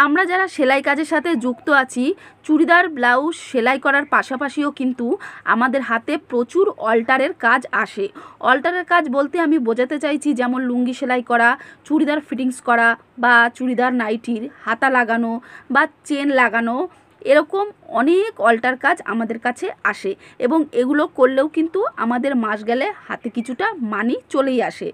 আমরা যারা সেলাই কাজের সাথে যুক্ত আছি, চুড়িদার ব্লাউজ সেলাই করার পাশাপাশিও কিন্তু আমাদের হাতে প্রচুর অল্টারের কাজ আসে। অল্টারের কাজ বলতে আমি বোঝাতে চাইছি যেমন লুঙ্গি সেলাই করা, চুড়িদার ফিটিংস করা, বা চুড়িদার নাইটির হাতা লাগানো বা চেন লাগানো, এরকম অনেক অল্টার কাজ আমাদের কাছে আসে এবং এগুলো করলেও কিন্তু আমাদের মাস গেলে হাতে কিছুটা মানি চলেই আসে।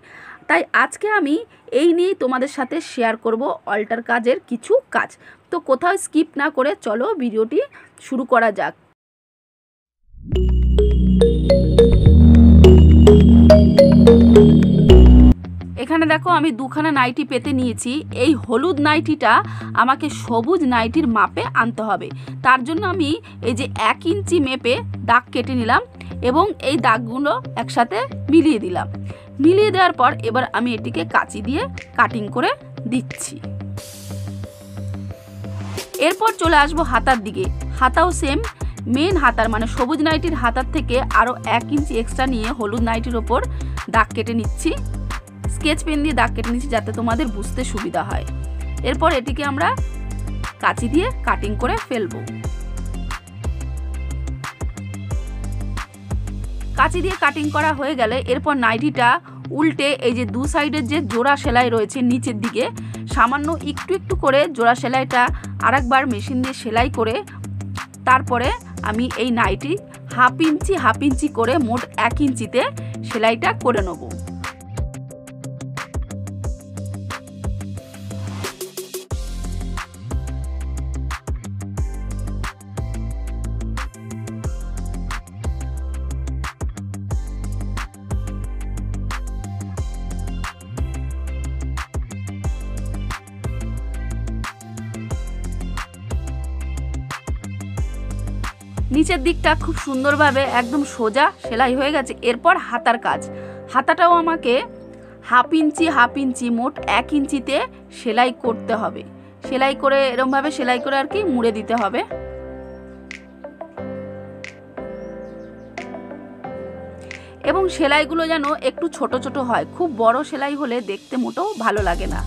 তাই আজকে আমি এই নিয়েই তোমাদের সাথে শেয়ার করব অল্টার কাজের কিছু কাজ। তো কোথাও স্কিপ না করে চলো ভিডিওটি শুরু করা যাক। এখানে দেখো আমি দুখানা নাইটি পেতে নিয়েছি। এই হলুদ নাইটিটা আমাকে সবুজ নাইটির মাপে আনতে হবে। তার জন্য আমি এই যে 1 ইঞ্চি মেপে দাগ কেটে নিলাম এবং এই দাগগুলো একসাথে মিলিয়ে দিলাম। মিলিয়ে দেওয়ার পর এবার আমি এটিকে কাঁচি দিয়ে কাটিং করে দিচ্ছি। এরপর চলে আসবো হাতার দিকে। হাতাও সেম, মেন হাতার মানে সবুজ নাইটির হাতার থেকে আরও 1 ইঞ্চি এক্সট্রা নিয়ে হলুদ নাইটির ওপর দাগ কেটে নিচ্ছি। স্কেচ পেন দিয়ে দাগ কেটে নিচ্ছি যাতে তোমাদের বুঝতে সুবিধা হয়। এরপর এটিকে আমরা কাঁচি দিয়ে কাটিং করে ফেলবো। কাঁচি দিয়ে কাটিং করা হয়ে গেলে এরপর নাইটিটা উল্টে এই যে দু সাইডের যে জোড়া সেলাই রয়েছে নিচের দিকে সামান্য একটু একটু করে জোড়া সেলাইটা আরেকবার মেশিন দিয়ে সেলাই করে তারপরে আমি এই নাইটি হাফ ইঞ্চি করে মোট 1 ইঞ্চিতে সেলাইটা করে নেব। নিচের দিকটা খুব সুন্দরভাবে একদম সোজা সেলাই হয়ে গেছে। এরপর হাতার কাজ, হাতাটাও আমাকে হাফ ইঞ্চি মোট 1 ইঞ্চিতে সেলাই করতে হবে। সেলাই করে এরকমভাবে সেলাই করে আর কি মুড়ে দিতে হবে। এবং সেলাইগুলো যেন একটু ছোট ছোট হয়, খুব বড় সেলাই হলে দেখতে মোটেও ভালো লাগে না।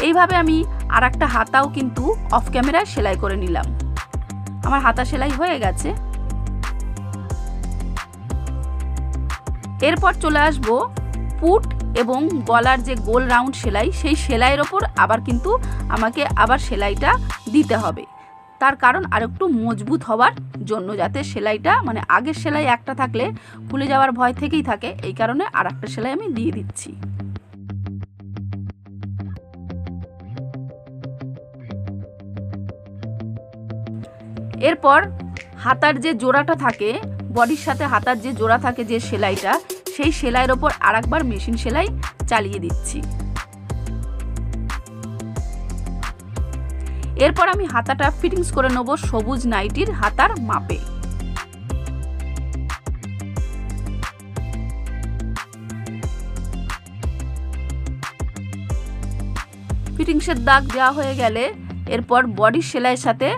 এইভাবে আমি আর একটা হাতাও কিন্তু অফ ক্যামেরায় সেলাই করে নিলাম। আমার হাতা সেলাই হয়ে গেছে। এরপর চলে আসবো পুট এবং গলার যে গোল রাউন্ড সেলাই, সেই সেলাইয়ের ওপর আবার কিন্তু আমাকে আবার সেলাইটা দিতে হবে। তার কারণ আর একটু মজবুত হওয়ার জন্য, যাতে সেলাইটা মানে আগের সেলাই একটা থাকলে খুলে যাওয়ার ভয় থেকেই থাকে, এই কারণে আর একটা সেলাই আমি দিয়ে দিচ্ছি। এরপর হাতার যে জোড়াটা থাকে, বডির সাথে হাতার যে জোড়া থাকে যে সেলাইটা, সেই সেলাইয়ের ওপর আরেকবার মেশিন সেলাই চালিয়ে দিচ্ছি। এরপর আমি হাতাটা ফিটিংস করে নেব সবুজ নাইটির হাতার মাপে। ফিটিংসের দাগ দেওয়া হয়ে গেলে এরপর বডির সেলাইয়ের সাথে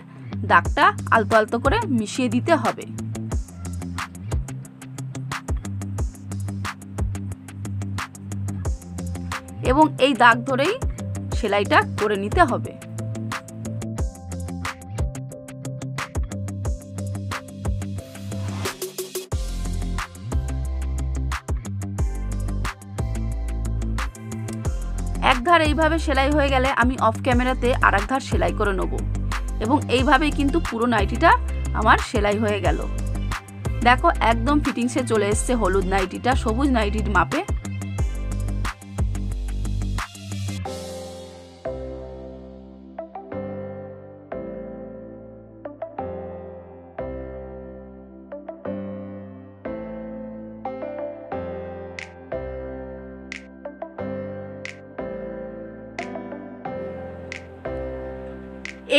দাগটা আলতো আলতো করে মিশিয়ে দিতে হবে। এবং এই দাগ ধরেই সেলাইটা করে নিতে হবে। এক ধার এইভাবে সেলাই হয়ে গেলে আমি অফ ক্যামেরাতে আর এক ধার সেলাই করে নেব এবং এইভাবেই কিন্তু পুরো নাইটিটা আমার সেলাই হয়ে গেল। দেখো একদম ফিটিংসে চলে এসছে হলুদ নাইটিটা সবুজ নাইটির মাপে।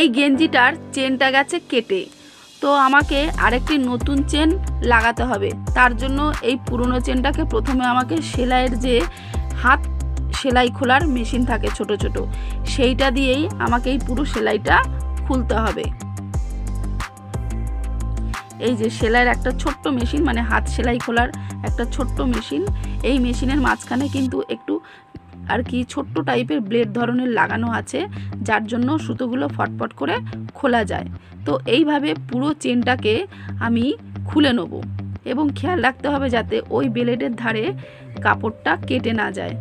এই গেঞ্জিটার চেনটা গেছে কেটে, তো আমাকে আরেকটি নতুন চেন লাগাতে হবে। তার জন্য এই পুরনো চেনটাকে প্রথমে আমাকে সেলাইয়ের যে হাত সেলাই খোলার মেশিন থাকে ছোট ছোট, সেইটা দিয়েই আমাকে এই পুরো সেলাইটা খুলতে হবে। এই যে সেলাইয়ের একটা ছোট্ট মেশিন মানে হাত সেলাই খোলার একটা ছোট্ট মেশিন, এই মেশিনের মাঝখানে কিন্তু একটু আর কি ছোট্ট টাইপের ব্লেড ধরনের লাগানো আছে, যার জন্য সুতোগুলো ফটফট করে খোলা যায়। তো এইভাবে পুরো চেনটাকে আমি খুলে নেব এবং খেয়াল রাখতে হবে যাতে ওই ব্লেডের ধারে কাপড়টা কেটে না যায়।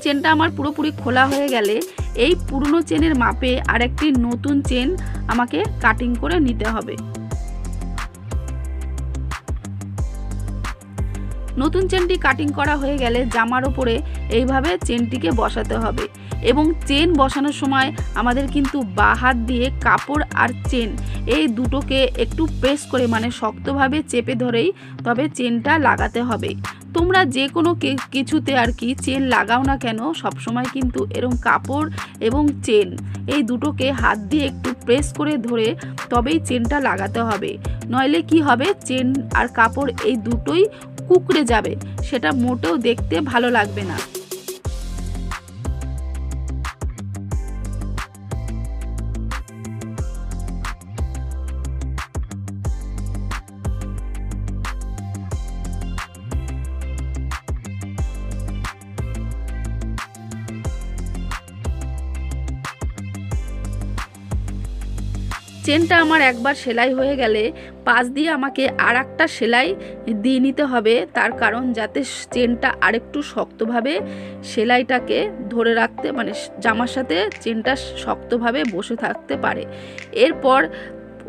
চেনটা আমার পুরোপুরি খোলা হয়ে গেলে এই পুরনো চেনের মাপে আরেকটি নতুন চেন আমাকে কাটিং করে নিতে হবে। নতুন চেনটি কাটিং করা হয়ে গেলে জামার ওপরে এইভাবে চেনটিকে বসাতে হবে এবং চেন বসানোর সময় আমাদের কিন্তু বাঁ হাত দিয়ে কাপড় আর চেন এই দুটোকে একটু প্রেস করে মানে শক্তভাবে চেপে ধরেই তবে চেনটা লাগাতে হবে। তোমরা যে কোনো কিছুতে আর কি চেন লাগাও না কেন, সবসময় কিন্তু এরকম কাপড় এবং চেন এই দুটোকে হাত দিয়ে একটু প্রেস করে ধরে তবেই চেনটা লাগাতে হবে, নইলে কি হবে চেন আর কাপড় এই দুটোই কুঁকড়ে যাবে, সেটা মোটেও দেখতে ভালো লাগবে না। চেনটা আমার একবার সেলাই হয়ে গেলে পাশ দিয়ে আমাকে আর একটা সেলাই দিয়ে নিতে হবে, তার কারণ যাতে চেনটা আরেকটু শক্তভাবে সেলাইটাকে ধরে রাখতে মানে জামার সাথে চেনটা শক্তভাবে বসে থাকতে পারে। এরপর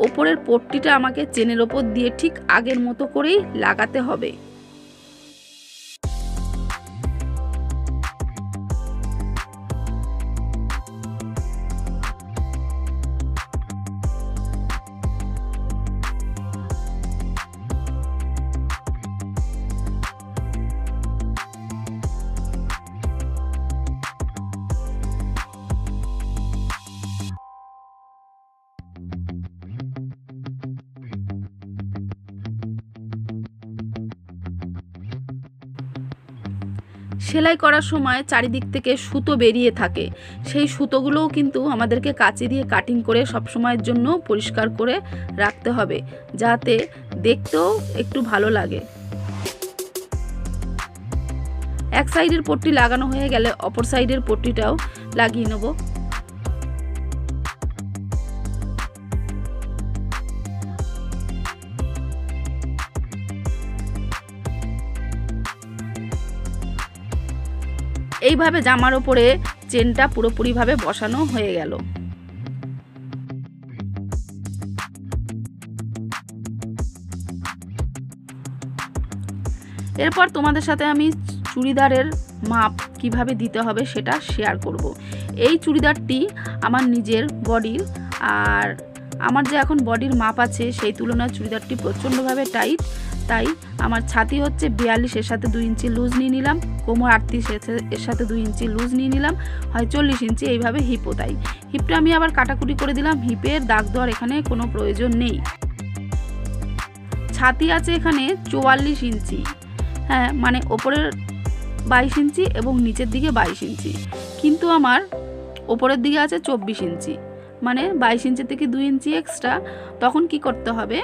ওপরের পট্টিটা আমাকে চেনের ওপর দিয়ে ঠিক আগের মতো করেই লাগাতে হবে। সেলাই করার সময় চারিদিক থেকে সুতো বেরিয়ে থাকে, সেই সুতোগুলোও কিন্তু আমাদেরকে কাঁচি দিয়ে কাটিং করে সবসময়ের জন্য পরিষ্কার করে রাখতে হবে, যাতে দেখতেও একটু ভালো লাগে। এক সাইডের পট্টি লাগানো হয়ে গেলে অপর সাইডের পট্টিটাও লাগিয়ে নেব। এইভাবে জামার ওপরে চেনটা পুরোপুরিভাবে বসানো হয়ে গেল। এরপর তোমাদের সাথে আমি চুড়িদারের মাপ কিভাবে দিতে হবে সেটা শেয়ার করব। এই চুড়িদারটি আমার নিজের বডির, আর আমার যে এখন বডির মাপ আছে সেই তুলনায় চুড়িদারটি প্রচণ্ডভাবে টাইট, তাই আমার ছাতি হচ্ছে 42, এর সাথে 2 ইঞ্চি লুজ নিয়ে নিলাম, কোমর 38, এর সাথে 2 ইঞ্চি লুজ নিয়ে নিলাম, হয় 40 ইঞ্চি, এইভাবে হিপও তাই। হিপটা আমি আবার কাটাকুটি করে দিলাম, হিপের দাগ দেওয়ার এখানে কোনো প্রয়োজন নেই। ছাতি আছে এখানে 44 ইঞ্চি, হ্যাঁ মানে ওপরের 22 ইঞ্চি এবং নিচের দিকে 22 ইঞ্চি, কিন্তু আমার ওপরের দিকে আছে 24 ইঞ্চি, মানে 22 ইঞ্চি থেকে 2 ইঞ্চি এক্সট্রা। তখন কি করতে হবে,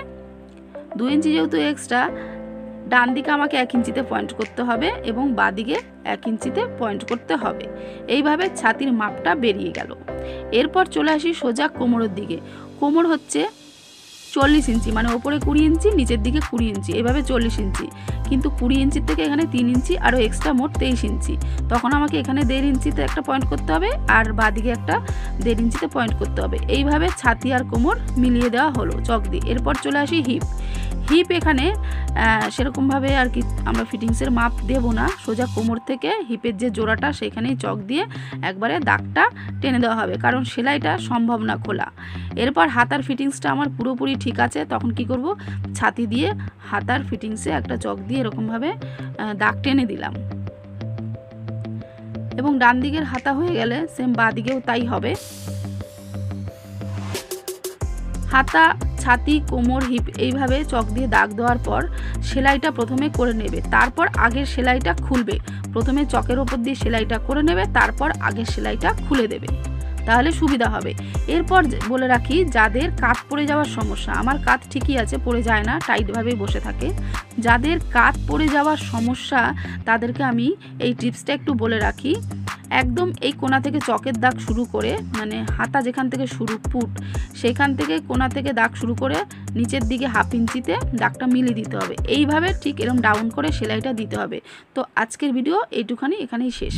2 ইঞ্চি যেহেতু এক্সট্রা, ডান দিকে আমাকে 1 ইঞ্চিতে পয়েন্ট করতে হবে এবং বাঁ দিকে 1 ইঞ্চিতে পয়েন্ট করতে হবে। এইভাবে ছাতির মাপটা বেরিয়ে গেল। এরপর চলে আসি সোজা কোমরের দিকে। কোমর হচ্ছে 40 ইঞ্চি, মানে ওপরে 20 ইঞ্চি, নিচের দিকে 20 ইঞ্চি, এভাবে 40 ইঞ্চি, কিন্তু 20 ইঞ্চির থেকে এখানে 3 ইঞ্চি আরও এক্সট্রা, মোট 23 ইঞ্চি। তখন আমাকে এখানে 1.5 ইঞ্চিতে একটা পয়েন্ট করতে হবে আর বাঁদিকে একটা 1.5 ইঞ্চিতে পয়েন্ট করতে হবে। এইভাবে ছাতি আর কোমর মিলিয়ে দেওয়া হলো চক দিয়ে। এরপর চলে আসি হিপ। হিপ এখানে সেরকমভাবে আর কি আমরা ফিটিংসের মাপ দেব না, সোজা কোমর থেকে হিপের যে জোড়াটা সেখানেই চক দিয়ে একবারে দাগটা টেনে দেওয়া হবে, কারণ সেলাইটা সম্ভব না খোলা। এরপর হাতার ফিটিংসটা আমার পুরোপুরি ঠিক আছে, তখন কি করব, ছাতি দিয়ে হাতার ফিটিংসে একটা চক দিয়ে এরকমভাবে দাগ টেনে দিলাম এবং ডান দিকের হাতা হয়ে গেলে সেম বাঁ দিকেও তাই হবে। হাতা, ছাতি, কোমর, হিপ এইভাবে চক দিয়ে দাগ দেওয়ার পর সেলাইটা প্রথমে করে নেবে, তারপর আগের সেলাইটা খুলবে। প্রথমে চকের ওপর দিয়ে সেলাইটা করে নেবে, তারপর আগের সেলাইটা খুলে দেবে। তাহলে সুবিধা হবে। এরপর বলে রাখি, যাদের কাত পড়ে যাওয়ার সমস্যা, আমার কাত ঠিকই আছে, পড়ে যায় না, টাইটভাবেই বসে থাকে, যাদের কাত পড়ে যাওয়ার সমস্যা তাদেরকে আমি এই টিপসটা একটু বলে রাখি। একদম এই কোণা থেকে চকের দাগ শুরু করে, মানে হাতা যেখান থেকে শুরু পুট, সেখান থেকে কোণা থেকে দাগ শুরু করে নিচের দিকে 1/2 ইঞ্চিতে দাগটা মিলিয়ে দিতে হবে। এইভাবে ঠিক এরকম ডাউন করে সেলাইটা দিতে হবে। তো আজকের ভিডিও এইটুখানি, এখানেই শেষ।